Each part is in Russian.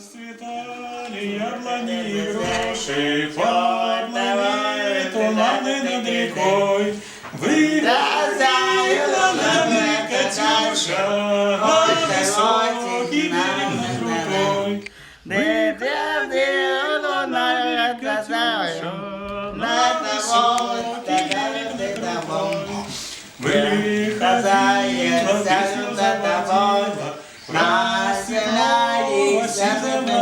Расцветали яблони и груши, поплыли туманы над рекой. Выходила на берег Катюша, а высокий берег над рукой. Выходила на берег Катюша, на высокий берег над рукой. Выходила за тобой, населяется земля.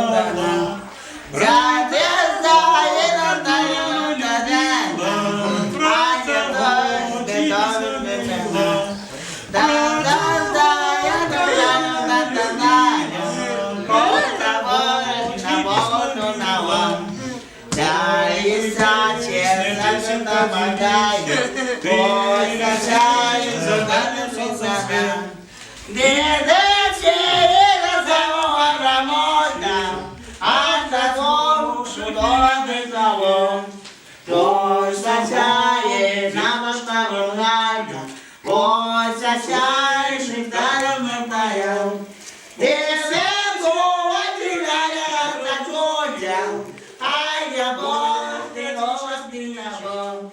Радостная над нами, праздник ты тоже мечта. Радостная над нами, под тобой на воду на вон. Тянется сердце помогает, пусть качается нами солнце. Деда череда самого рамота, от того шутовый завод. Пусть качает нам оставил лайка, пусть качает шептарем натаял. Десятку отделяя от натюря, ай я бог, ты нос не набор.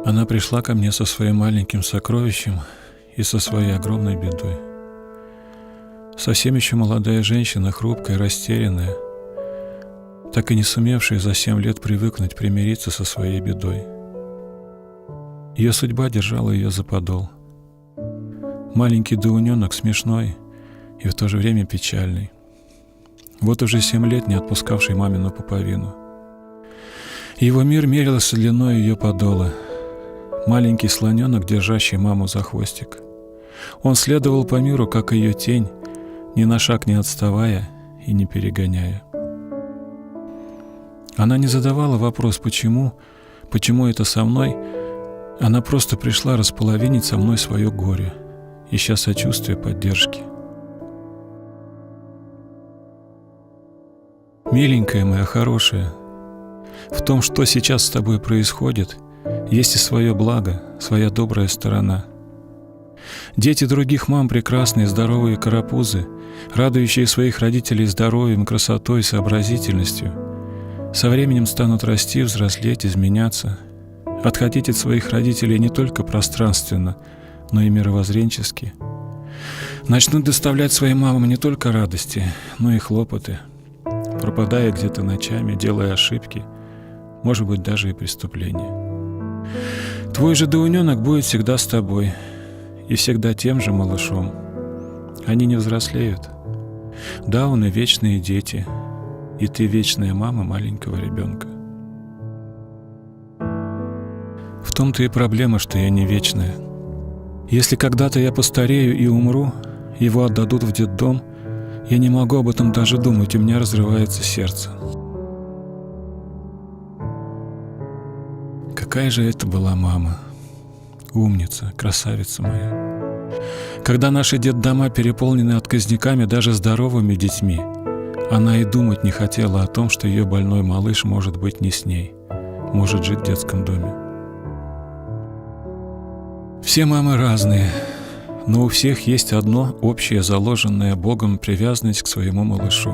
Она пришла ко мне со своим маленьким сокровищем и со своей огромной бедой. Совсем еще молодая женщина, хрупкая, растерянная, так и не сумевшая за 7 лет привыкнуть примириться со своей бедой. Ее судьба держала ее за подол. Маленький доуненок, смешной и в то же время печальный. Вот уже 7 лет не отпускавший мамину пуповину. Его мир мерился длиной ее подола. Маленький слоненок, держащий маму за хвостик. Он следовал по миру, как ее тень, ни на шаг не отставая и не перегоняя. Она не задавала вопрос «почему?», «почему это со мной?». Она просто пришла располовинить со мной свое горе, ища сочувствия, поддержки. Миленькая моя хорошая, в том, что сейчас с тобой происходит, есть и свое благо, своя добрая сторона. Дети других мам прекрасные, здоровые карапузы, радующие своих родителей здоровьем, красотой, сообразительностью, со временем станут расти, взрослеть, изменяться, отходить от своих родителей не только пространственно, но и мировоззренчески. Начнут доставлять своим мамам не только радости, но и хлопоты, пропадая где-то ночами, делая ошибки, может быть, даже и преступления. Твой же Дауненок будет всегда с тобой и всегда тем же малышом. Они не взрослеют. Дауны — вечные дети, и ты вечная мама маленького ребенка. В том-то и проблема, что я не вечная. Если когда-то я постарею и умру, его отдадут в детдом, я не могу об этом даже думать, у меня разрывается сердце. Какая же это была мама! Умница, красавица моя! Когда наши детдома переполнены отказниками, даже здоровыми детьми, она и думать не хотела о том, что ее больной малыш может быть не с ней, может жить в детском доме. Все мамы разные, но у всех есть одно общее, заложенное Богом привязанность к своему малышу.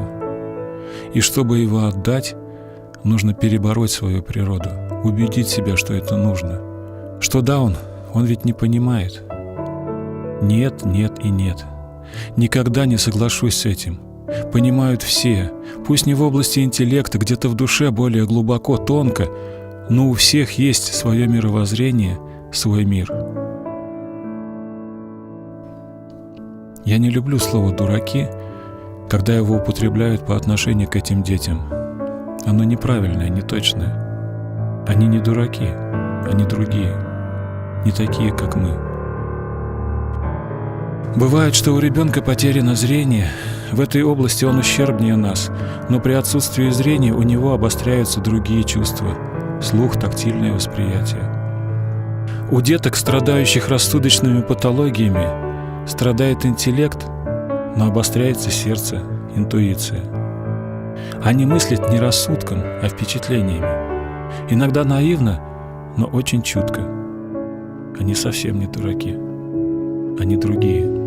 И чтобы его отдать, нужно перебороть свою природу, убедить себя, что это нужно. Что Даун, он ведь не понимает. Нет, нет и нет. Никогда не соглашусь с этим. Понимают все, пусть не в области интеллекта, где-то в душе более глубоко, тонко, но у всех есть свое мировоззрение, свой мир. Я не люблю слово «дураки», когда его употребляют по отношению к этим детям. Оно неправильное, неточное. Они не дураки, они другие, не такие, как мы. Бывает, что у ребенка потеряно зрение, в этой области он ущербнее нас, но при отсутствии зрения у него обостряются другие чувства – слух, тактильное восприятие. У деток, страдающих рассудочными патологиями, страдает интеллект, но обостряется сердце, интуиция. Они мыслят не рассудком, а впечатлениями. Иногда наивно, но очень чутко. Они совсем не дураки. Они другие.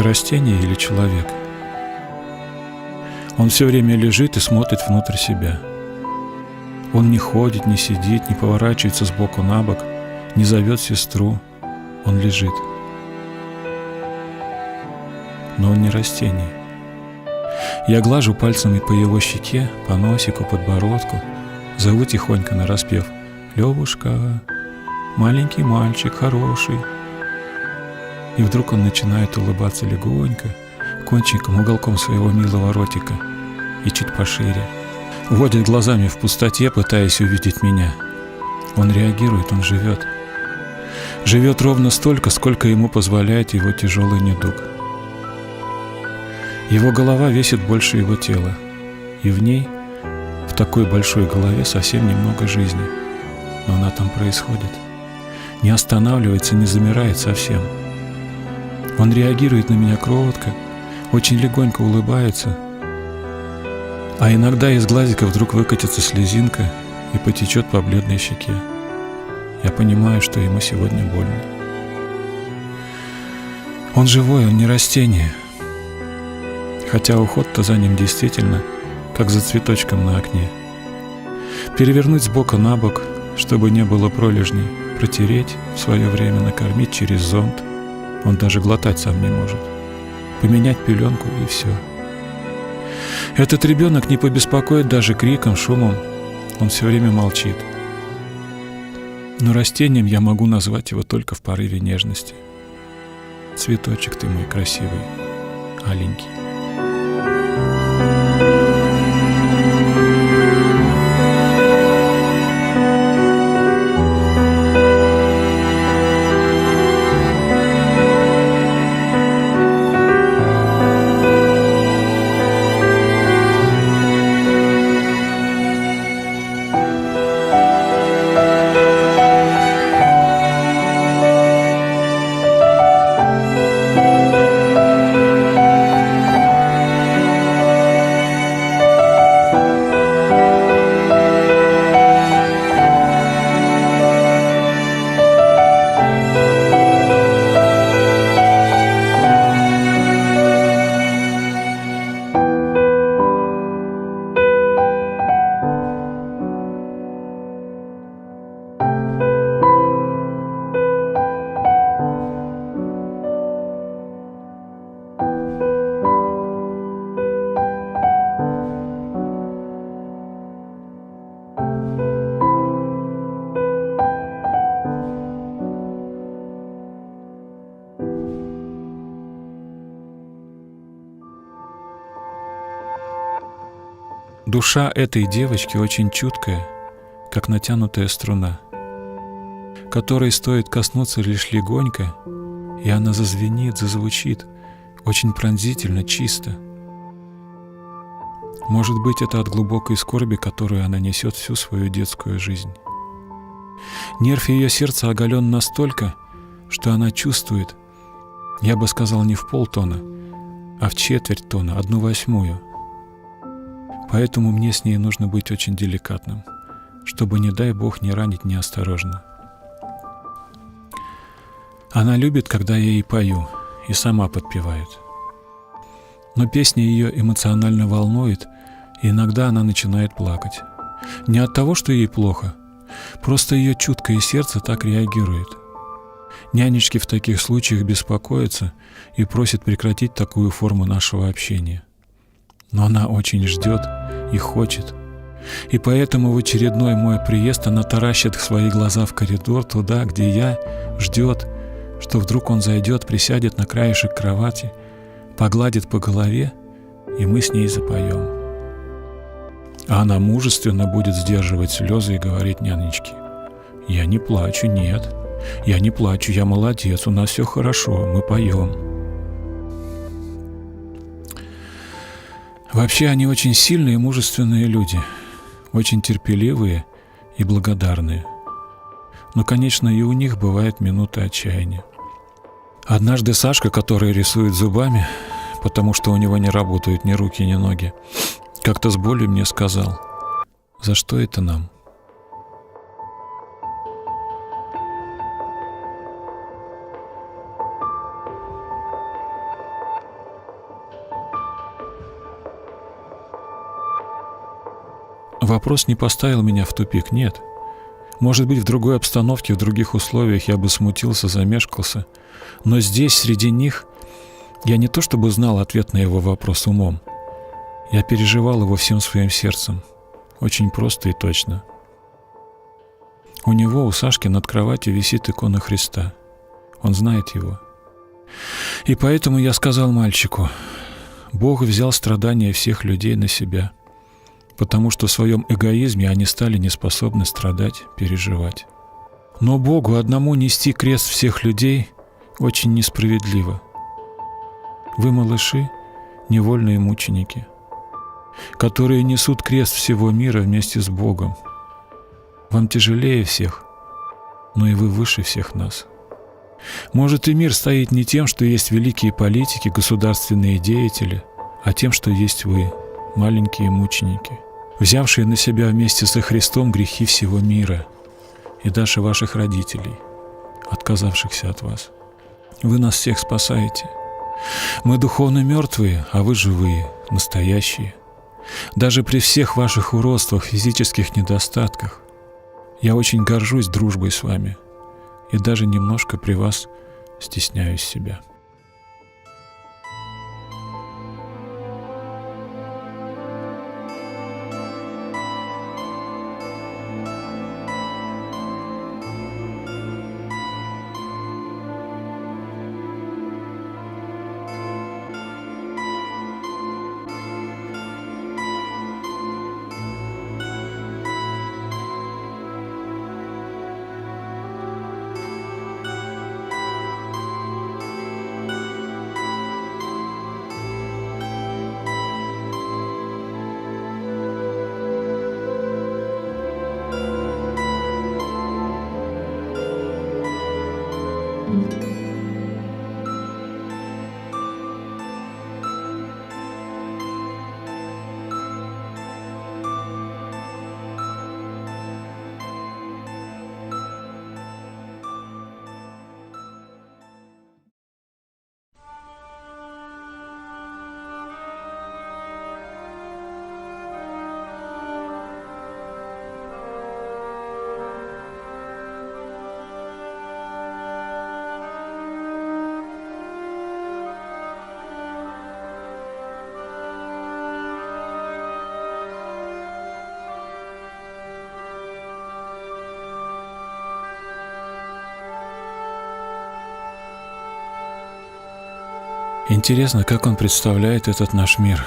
растение или человек? Он все время лежит и смотрит внутрь себя. Он не ходит, не сидит, не поворачивается с боку на бок, не зовет сестру. Он лежит. Но он не растение. Я глажу пальцами по его щеке, по носику, подбородку, зову тихонько нараспев: «Левушка, маленький мальчик, хороший». И вдруг он начинает улыбаться легонько, кончиком, уголком своего милого ротика и чуть пошире. Водит глазами в пустоте, пытаясь увидеть меня. Он реагирует, он живет. Живет ровно столько, сколько ему позволяет его тяжелый недуг. Его голова весит больше его тела, и в ней, в такой большой голове, совсем немного жизни. Но она там происходит. Не останавливается, не замирает совсем. Он реагирует на меня кротко, очень легонько улыбается, а иногда из глазика вдруг выкатится слезинка и потечет по бледной щеке. Я понимаю, что ему сегодня больно. Он живой, он не растение. Хотя уход-то за ним действительно, как за цветочком на окне. Перевернуть с бока на бок, чтобы не было пролежней, протереть, в свое время накормить через зонт. Он даже глотать сам не может. Поменять пеленку и все. Этот ребенок не побеспокоит даже криком, шумом. Он все время молчит. Но растением я могу назвать его только в порыве нежности. Цветочек ты мой красивый, аленький. Душа этой девочки очень чуткая, как натянутая струна, которой стоит коснуться лишь легонько, и она зазвенит, зазвучит, очень пронзительно, чисто. Может быть, это от глубокой скорби, которую она несет всю свою детскую жизнь. Нерв ее сердца оголен настолько, что она чувствует, я бы сказал, не в полтона, а в четверть тона, 1/8. Поэтому мне с ней нужно быть очень деликатным, чтобы, не дай Бог, не ранить неосторожно. Она любит, когда я ей пою, и сама подпевает. Но песня ее эмоционально волнует, и иногда она начинает плакать. Не от того, что ей плохо, просто ее чуткое сердце так реагирует. Нянечки в таких случаях беспокоятся и просят прекратить такую форму нашего общения. Но она очень ждет и хочет. И поэтому в очередной мой приезд она таращит свои глаза в коридор, туда, где я, ждет, что вдруг он зайдет, присядет на краешек кровати, погладит по голове, и мы с ней запоем. А она мужественно будет сдерживать слезы и говорить нянечке: «Я не плачу, нет, я не плачу, я молодец, у нас все хорошо, мы поем». Вообще они очень сильные и мужественные люди, очень терпеливые и благодарные. Но, конечно, и у них бывают минуты отчаяния. Однажды Сашка, который рисует зубами, потому что у него не работают ни руки, ни ноги, как-то с болью мне сказал: «За что это нам?» Вопрос не поставил меня в тупик, нет. Может быть, в другой обстановке, в других условиях я бы смутился, замешкался. Но здесь, среди них, я не то чтобы знал ответ на его вопрос умом. Я переживал его всем своим сердцем. Очень просто и точно. У него, у Сашки, над кроватью висит икона Христа. Он знает его. И поэтому я сказал мальчику: Бог взял страдания всех людей на себя, потому что в своем эгоизме они стали неспособны страдать, переживать. Но Богу одному нести крест всех людей очень несправедливо. Вы, малыши, невольные мученики, которые несут крест всего мира вместе с Богом. Вам тяжелее всех, но и вы выше всех нас. Может, и мир стоит не тем, что есть великие политики, государственные деятели, а тем, что есть вы, маленькие мученики, взявшие на себя вместе со Христом грехи всего мира и даже ваших родителей, отказавшихся от вас. Вы нас всех спасаете. Мы духовно мертвые, а вы живые, настоящие. Даже при всех ваших уродствах, физических недостатках, я очень горжусь дружбой с вами и даже немножко при вас стесняюсь себя. Интересно, как он представляет этот наш мир,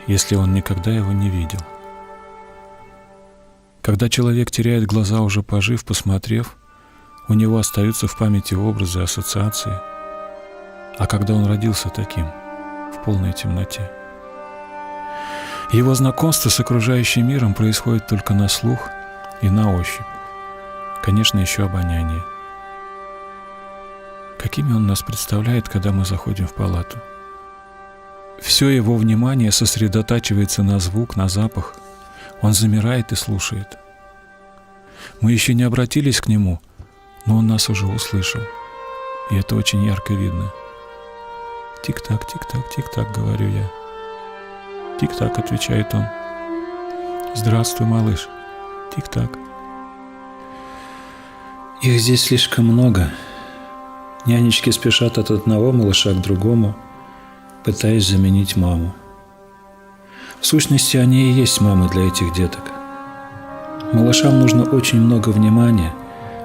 если он никогда его не видел. Когда человек теряет глаза, уже пожив, посмотрев, у него остаются в памяти образы, ассоциации. А когда он родился таким, в полной темноте, его знакомство с окружающим миром происходит только на слух и на ощупь. Конечно, еще обоняние. Какими он нас представляет, когда мы заходим в палату? Все его внимание сосредотачивается на звук, на запах. Он замирает и слушает. Мы еще не обратились к нему, но он нас уже услышал. И это очень ярко видно. «Тик-так, тик-так, тик-так», — говорю я. «Тик-так», — отвечает он. «Здравствуй, малыш». «Тик-так». Их здесь слишком много. Нянечки спешат от одного малыша к другому, пытаясь заменить маму. В сущности, они и есть мамы для этих деток. Малышам нужно очень много внимания,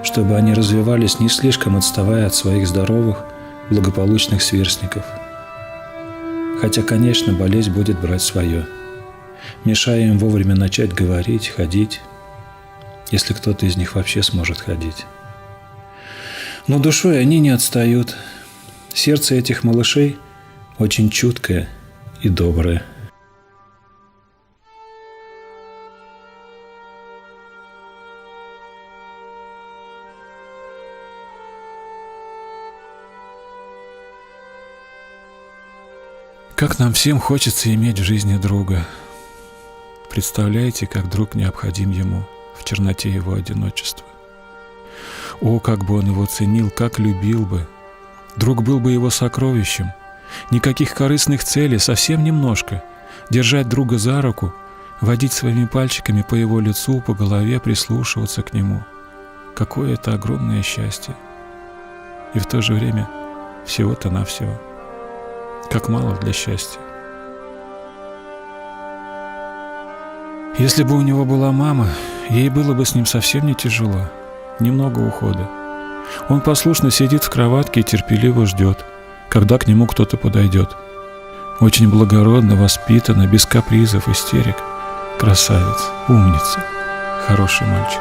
чтобы они развивались, не слишком отставая от своих здоровых, благополучных сверстников. Хотя, конечно, болезнь будет брать свое, мешая им вовремя начать говорить, ходить, если кто-то из них вообще сможет ходить. Но душой они не отстают. Сердце этих малышей очень чуткое и доброе. Как нам всем хочется иметь в жизни друга. Представляете, как друг необходим ему в черноте его одиночества. О, как бы он его ценил, как любил бы. Друг был бы его сокровищем. Никаких корыстных целей, совсем немножко. Держать друга за руку, водить своими пальчиками по его лицу, по голове, прислушиваться к нему. Какое это огромное счастье. И в то же время всего-то навсего. Как мало для счастья. Если бы у него была мама, ей было бы с ним совсем не тяжело. Немного ухода. Он послушно сидит в кроватке и терпеливо ждет, когда к нему кто-то подойдет. Очень благородно, воспитанно, без капризов, истерик. Красавец, умница, хороший мальчик.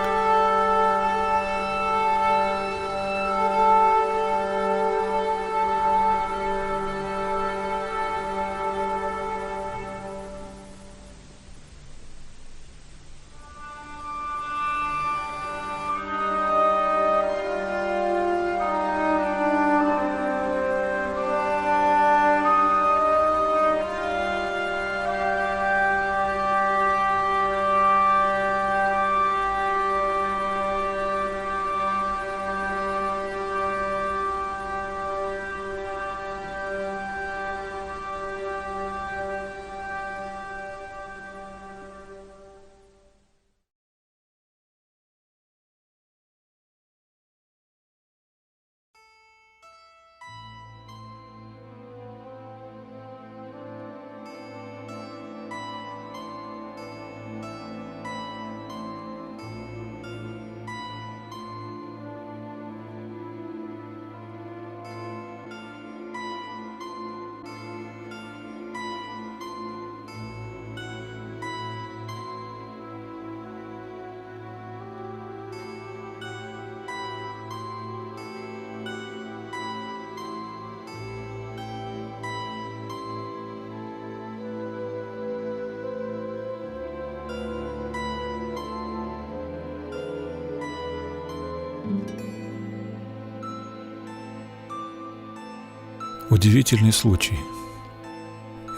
Удивительный случай.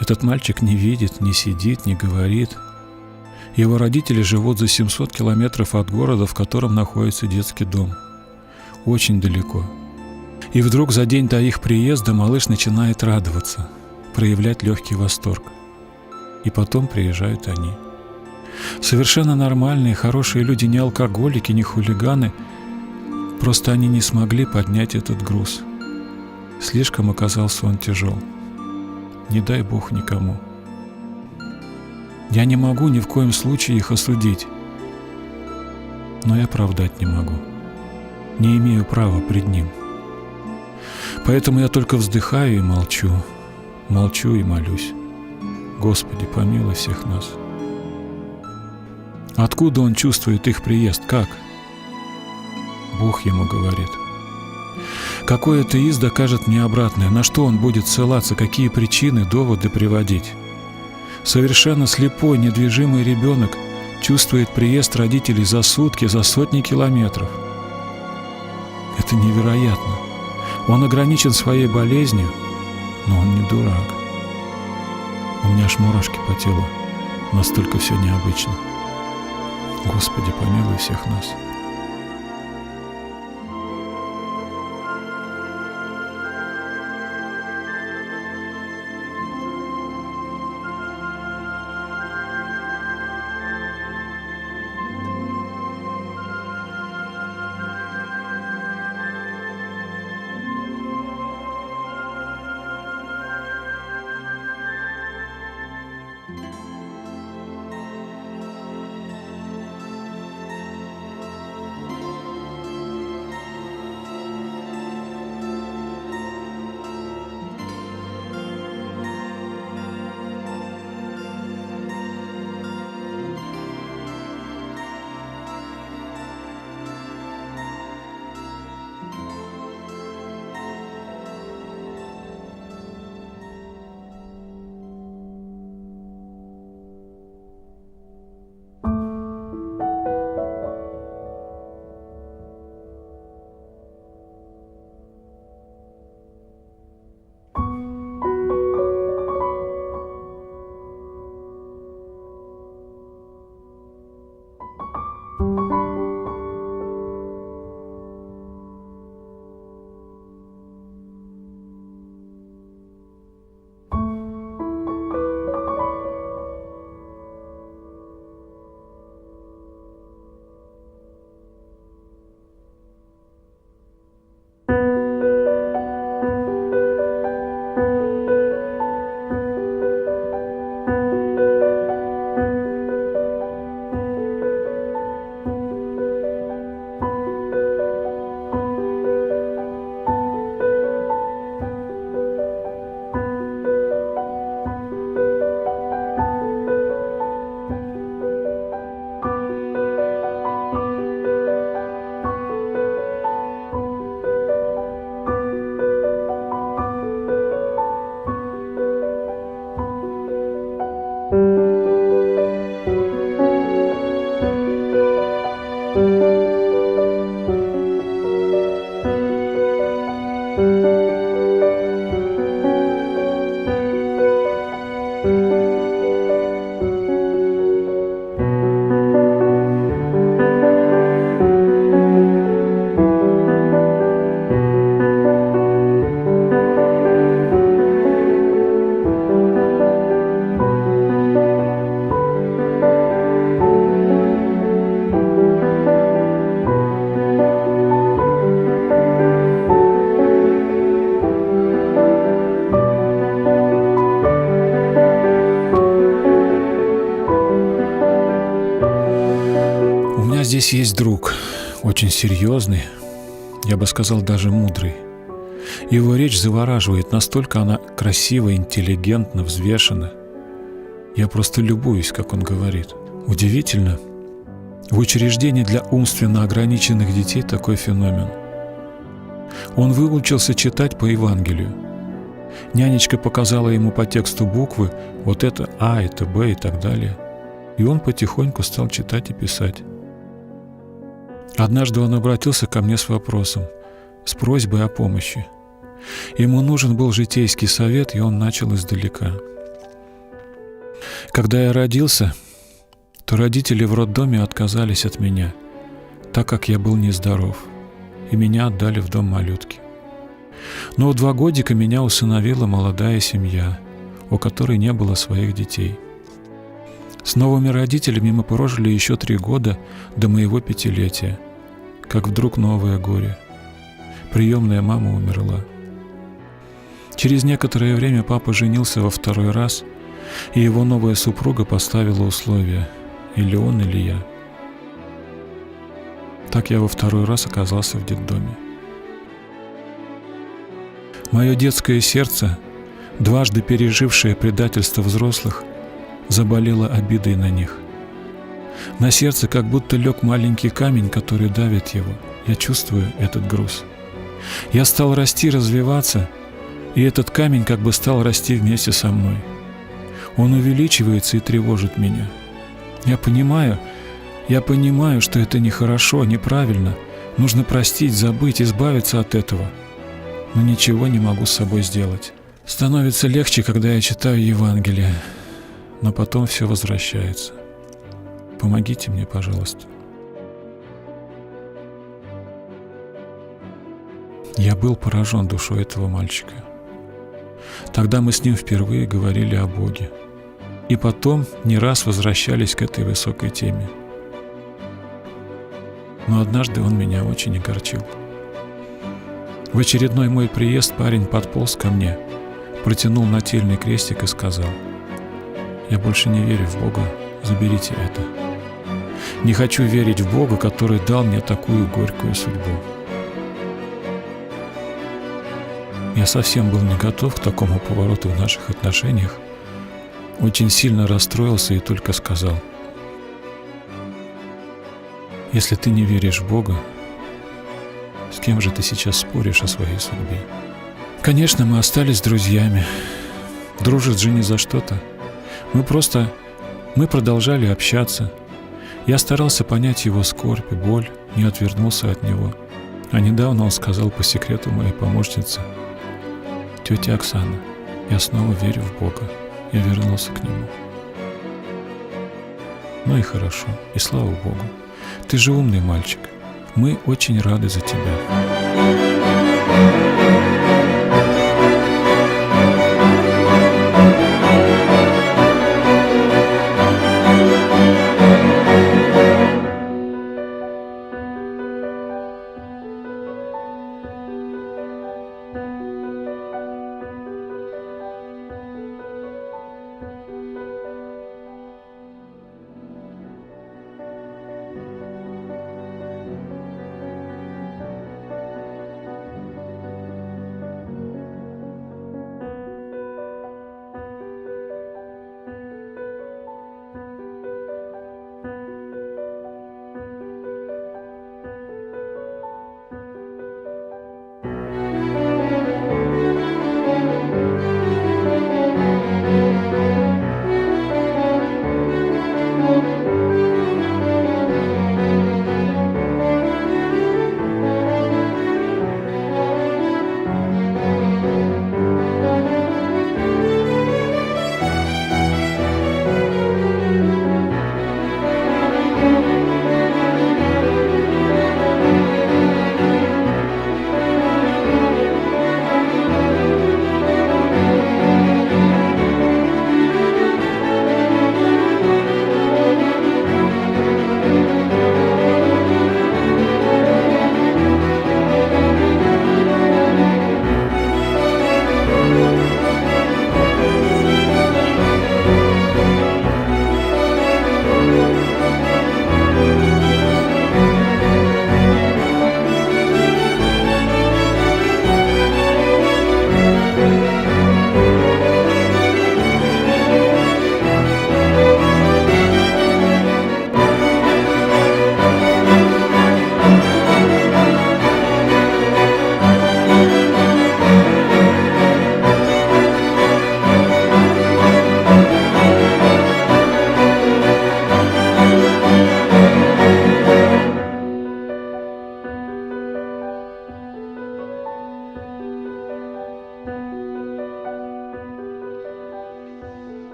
Этот мальчик не видит, не сидит, не говорит. Его родители живут за 700 километров от города, в котором находится детский дом. Очень далеко. И вдруг за день до их приезда малыш начинает радоваться, проявлять легкий восторг. И потом приезжают они. Совершенно нормальные, хорошие люди, не алкоголики, не хулиганы. Просто они не смогли поднять этот груз. Слишком оказался он тяжел. Не дай Бог никому. Я не могу ни в коем случае их осудить, но и оправдать не могу. Не имею права пред ним. Поэтому я только вздыхаю и молчу. Молчу и молюсь. Господи, помилуй всех нас. Откуда он чувствует их приезд? Как? Бог ему говорит. Какой атеист докажет мне обратное? На что он будет ссылаться? Какие причины, доводы приводить? Совершенно слепой, недвижимый ребенок чувствует приезд родителей за сутки, за сотни километров. Это невероятно. Он ограничен своей болезнью, но он не дурак. У меня аж мурашки по телу. Настолько все необычно. Господи, помилуй всех нас. здесь есть друг, очень серьезный, я бы сказал, даже мудрый. Его речь завораживает, настолько она красива, интеллигентна, взвешена. Я просто любуюсь, как он говорит. Удивительно, в учреждении для умственно ограниченных детей такой феномен. Он выучился читать по Евангелию. Нянечка показала ему по тексту буквы, вот это А, это Б и так далее. И он потихоньку стал читать и писать. Однажды он обратился ко мне с вопросом, с просьбой о помощи. Ему нужен был житейский совет, и он начал издалека. Когда я родился, то родители в роддоме отказались от меня, так как я был нездоров, и меня отдали в дом малютки. Но в 2 годика меня усыновила молодая семья, у которой не было своих детей. С новыми родителями мы прожили еще 3 года до моего 5-летия, как вдруг новое горе. Приемная мама умерла. Через некоторое время папа женился во 2-й раз, и его новая супруга поставила условия: или он, или я. Так я во 2-й раз оказался в детдоме. Мое детское сердце, дважды пережившее предательство взрослых, заболело обидой на них. На сердце как будто лег маленький камень, который давит его. Я чувствую этот груз. Я стал расти, развиваться, и этот камень как бы стал расти вместе со мной. Он увеличивается и тревожит меня. Я понимаю, что это нехорошо, неправильно. Нужно простить, забыть, избавиться от этого. Но ничего не могу с собой сделать. Становится легче, когда я читаю Евангелие, но потом все возвращается. Помогите мне, пожалуйста. Я был поражен душой этого мальчика. Тогда мы с ним впервые говорили о Боге. И потом не раз возвращались к этой высокой теме. Но однажды он меня очень огорчил. В очередной мой приезд парень подполз ко мне, протянул нательный крестик и сказал: «Я больше не верю в Бога, заберите это. Не хочу верить в Бога, который дал мне такую горькую судьбу». Я совсем был не готов к такому повороту в наших отношениях, очень сильно расстроился и только сказал: «Если ты не веришь в Бога, с кем же ты сейчас споришь о своей судьбе?» Конечно, мы остались друзьями. Дружат же не за что-то. Мы продолжали общаться. Я старался понять его скорбь и боль, не отвернулся от него. А недавно он сказал по секрету моей помощнице: «Тетя Оксана, я снова верю в Бога». Я вернулся к нему. Ну и хорошо, и слава Богу. Ты же умный мальчик. Мы очень рады за тебя.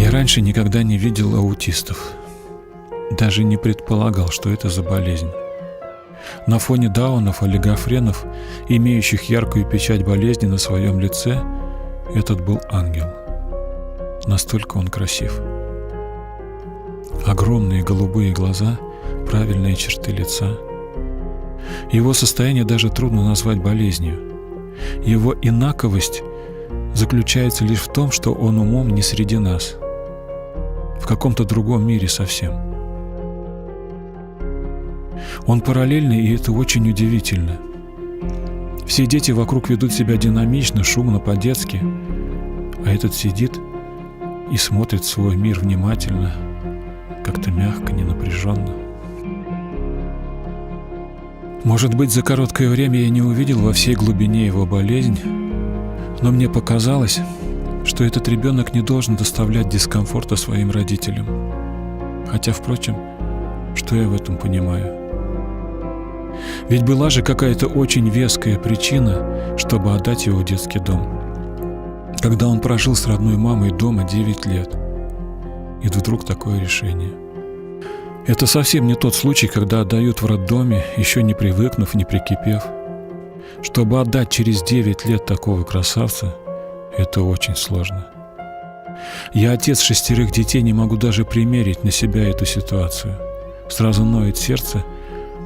Я раньше никогда не видел аутистов. Даже не предполагал, что это за болезнь. На фоне даунов, олигофренов, имеющих яркую печать болезни на своем лице, этот был ангел. Настолько он красив. Огромные голубые глаза, правильные черты лица. Его состояние даже трудно назвать болезнью. Его инаковость заключается лишь в том, что он умом не среди нас, в каком-то другом мире совсем. Он параллельный, и это очень удивительно. Все дети вокруг ведут себя динамично, шумно, по-детски, а этот сидит и смотрит в свой мир внимательно, как-то мягко, ненапряженно. Может быть, за короткое время я не увидел во всей глубине его болезнь, но мне показалось, что этот ребенок не должен доставлять дискомфорта своим родителям. Хотя, впрочем, что я в этом понимаю? Ведь была же какая-то очень веская причина, чтобы отдать его в детский дом. Когда он прожил с родной мамой дома 9 лет. И вдруг такое решение. Это совсем не тот случай, когда отдают в роддоме, еще не привыкнув, не прикипев. Чтобы отдать через 9 лет такого красавца, это очень сложно. Я отец 6 детей, не могу даже примерить на себя эту ситуацию. Сразу ноет сердце,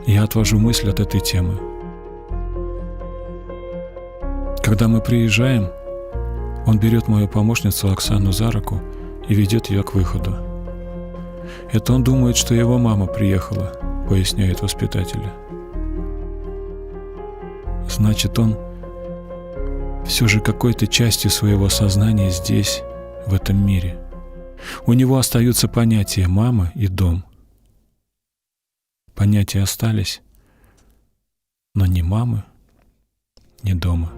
и я отвожу мысль от этой темы. Когда мы приезжаем, он берет мою помощницу Оксану за руку и ведет ее к выходу. Это он думает, что его мама приехала, поясняет воспитателя. Значит, он все же какой-то частью своего сознания здесь, в этом мире. У него остаются понятия «мама» и «дом». Понятия остались, но ни мамы, ни дома.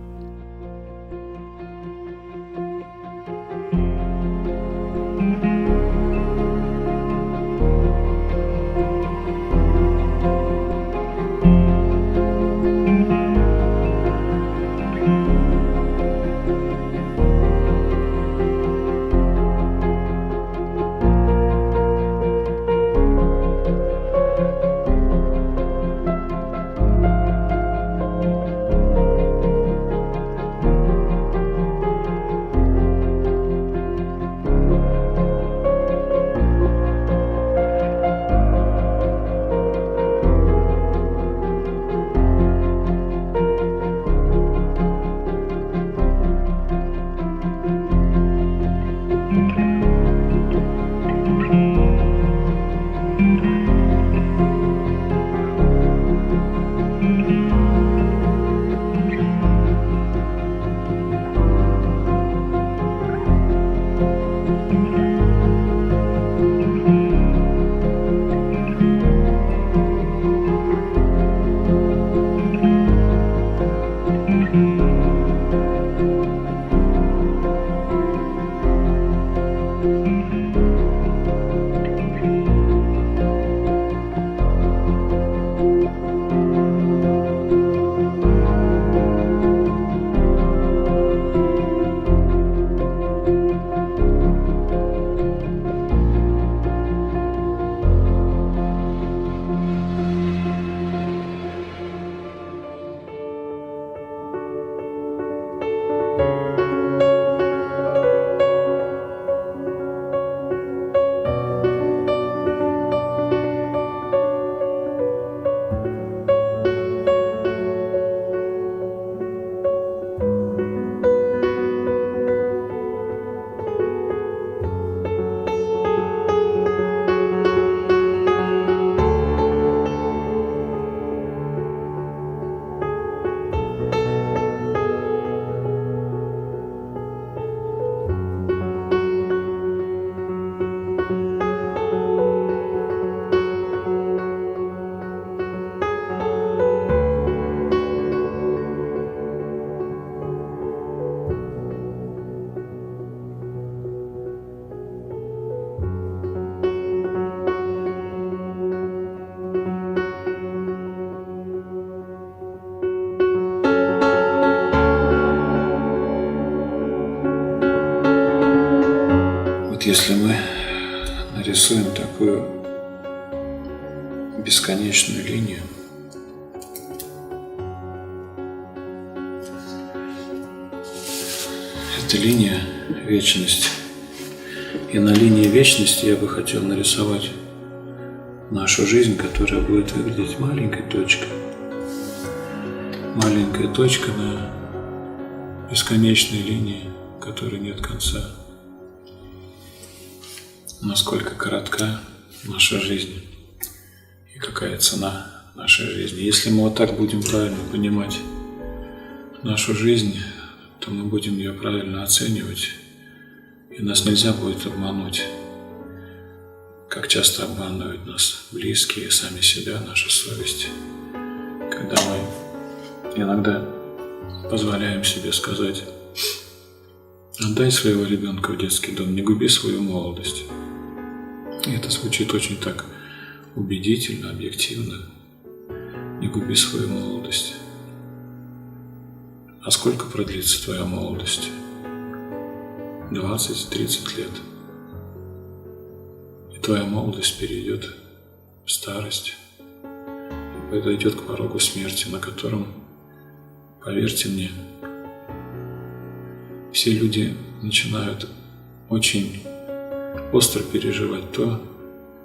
нарисуем такую бесконечную линию. Это линия вечности. И на линии вечности я бы хотел нарисовать нашу жизнь, которая будет выглядеть маленькой точкой. Маленькая точка на бесконечной линии, в которой нет конца. Насколько коротка наша жизнь и какая цена нашей жизни. Если мы вот так будем правильно понимать нашу жизнь, то мы будем ее правильно оценивать, и нас нельзя будет обмануть, как часто обманывают нас близкие, сами себя, наша совесть, когда мы иногда позволяем себе сказать: отдай своего ребенка в детский дом, не губи свою молодость. И это звучит очень так убедительно, объективно. Не губи свою молодость. А сколько продлится твоя молодость? 20-30 лет. И твоя молодость перейдет в старость и подойдет к порогу смерти, на котором, поверьте мне, все люди начинают очень остро переживать то,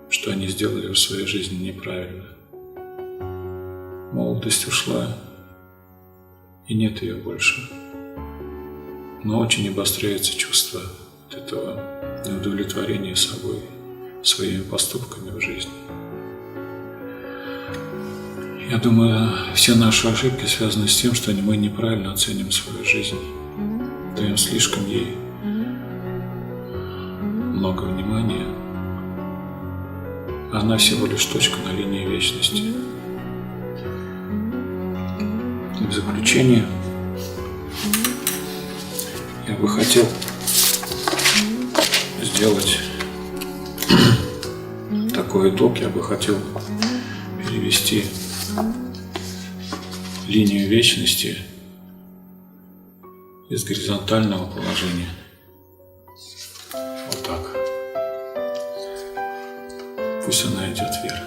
что они сделали в своей жизни неправильно. Молодость ушла, и нет ее больше. Но очень обостряется чувство от этого неудовлетворения собой, своими поступками в жизни. Я думаю, все наши ошибки связаны с тем, что мы неправильно оценим свою жизнь, даем слишком ей много внимания. Она всего лишь точка на линии вечности. И в заключение я бы хотел сделать такой итог. Я бы хотел перевести линию вечности из горизонтального положения. Вот так. Пусть она идет вверх.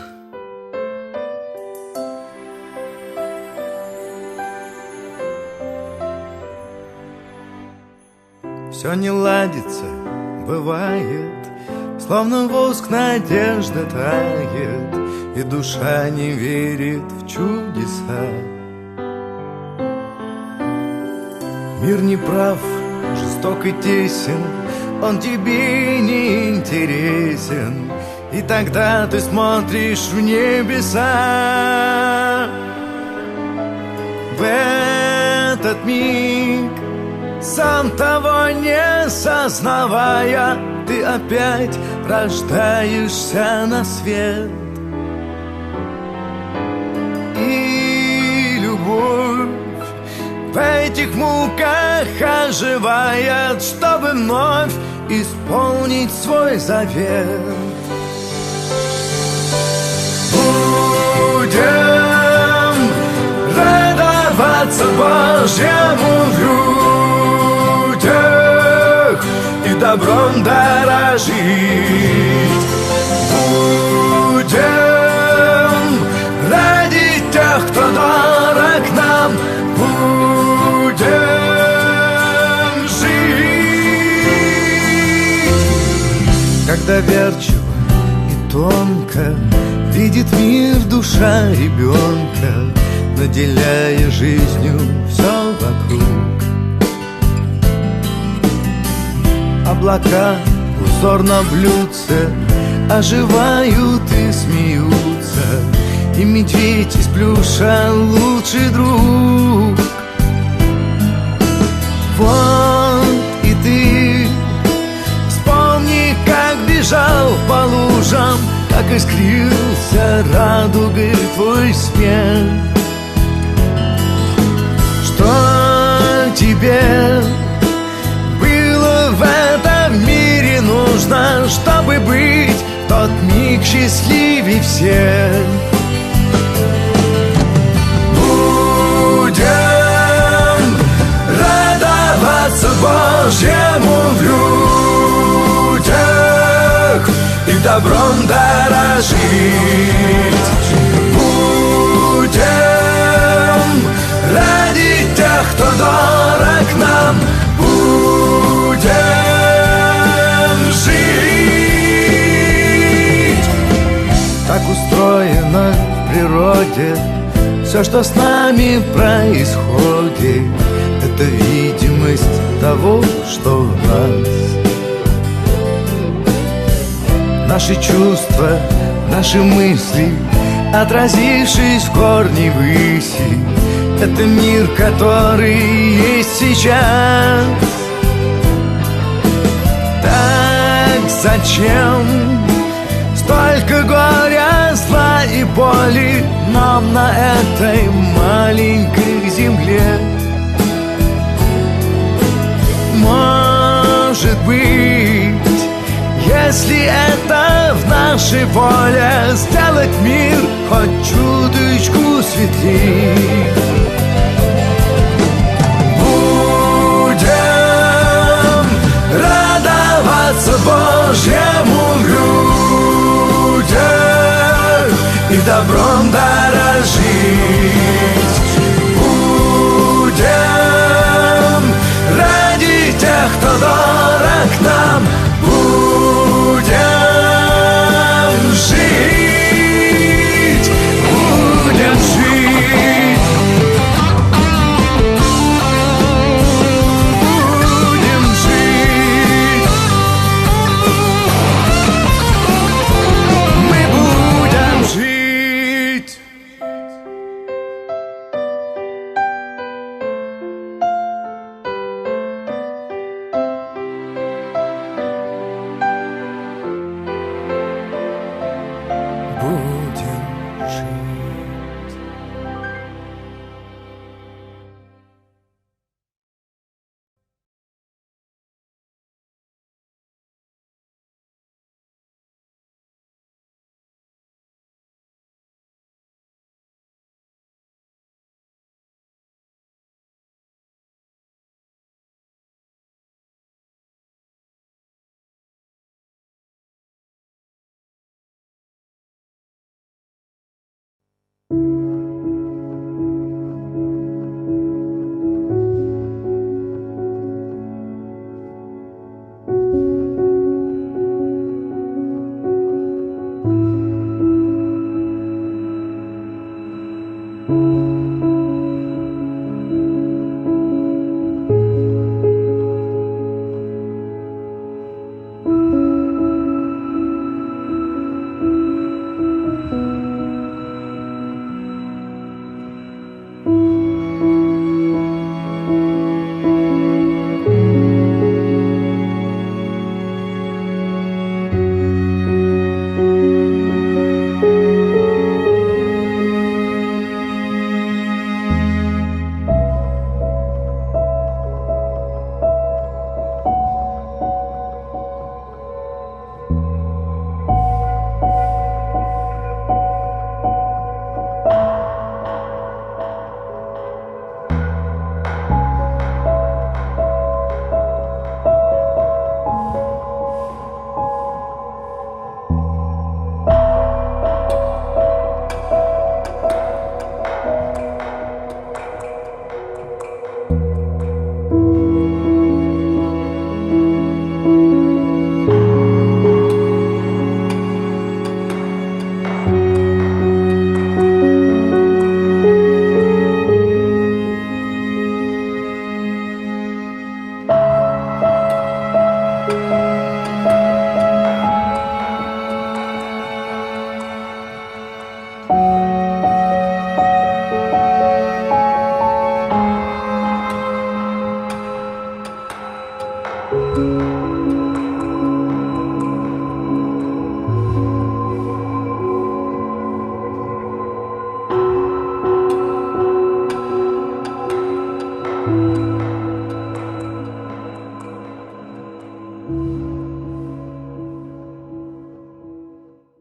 Все не ладится, бывает, словно воск надежда тает, и душа не верит в чудеса. Мир не прав, жесток и тесен, он тебе не интересен, и тогда ты смотришь в небеса. В этот миг, сам того не сознавая, ты опять рождаешься на свет. И любовь в этих муках оживает, чтобы вновь исполнить свой завет. Будем радоваться Божьему в людях и добром дорожить. Будем ради тех, кто дорог нам, будем жить. Как доверчиво и тонко видит мир душа ребенка, наделяя жизнью все вокруг. Облака узор на блюдце оживают и смеются, и медведь из плюша лучший друг. Вот и ты вспомни, как бежал по лужам, как искрился радугой твой смех. Что тебе было в этом мире нужно, чтобы быть в тот миг счастливей всех? Будем радоваться Божьему в людях и добром дорожить. Будем ради тех, кто дорог нам, будем жить. Так устроено в природе все, что с нами происходит, это видимость того, что в нас. Наши чувства, наши мысли, отразившись в корне выси, это мир, который есть сейчас. Так зачем столько горя, зла и боли нам на этой маленькой земле? Может быть, если это в нашей воле, сделать мир хоть чуточку светлей. Будем радоваться Божьему в людях и добром дорожить. Будем ради тех, кто дорог нам, будем жить, будем жить, будем жить, мы будем жить. Будем жить.